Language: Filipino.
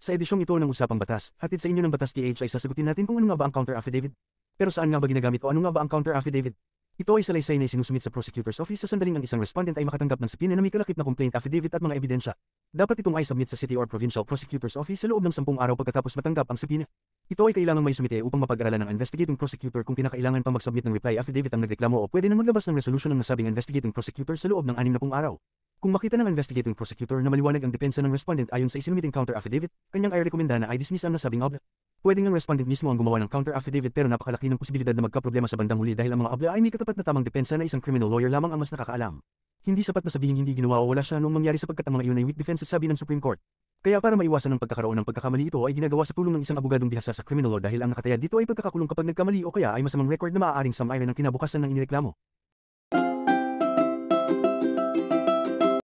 Sa edisyong ito ng Usapang Batas, hatid sa inyo ng Batas PH ay sasagutin natin kung ano nga ba ang counter affidavit. Pero saan nga ba ginagamit o ano nga ba ang counter affidavit? Ito ay salaysay na sinusumit sa prosecutor's office sa sandaling ang isang respondent ay makatanggap ng subpoena na may kalakip na complaint affidavit at mga ebidensya. Dapat itong i-submit sa city or provincial prosecutor's office sa loob ng 10 araw pagkatapos matanggap ang subpoena. Ito ay kailangang may sumite upang mapag-aralan ng investigating prosecutor kung kinakailangan pang mag-submit ng reply affidavit ang nagreklamo o pwede nang maglabas ng resolusyon ng nasabing investigating prosecutor sa loob ng 60 araw. Kung makita ng investigating prosecutor na maliwanag ang depensa ng respondent ayon sa isinumiting counter affidavit, kanyang ay rekomenda na i-dismiss ang nasabing obla. Pwede ng respondent mismo ang gumawa ng counter affidavit pero napakalaki ng posibilidad na magkaproblema sa bandang huli dahil ang mga obla ay may katapat na tamang depensa na isang criminal lawyer lamang ang mas nakakaalam. Hindi sapat na sabihin hindi ginawa o wala siya noong mangyari sapagkat ang mga iyon ay weak defense at sabi ng Supreme Court. Kaya para maiwasan ang pagkakaroon ng pagkakamali ito ay ginagawa sa tulong ng isang abogadong bihasa sa criminal law dahil ang nakataya dito ay pagkakakulong kapag nagkamali o kaya ay masamang record na maaaring samirin ng kinabukasan ng inireklamo.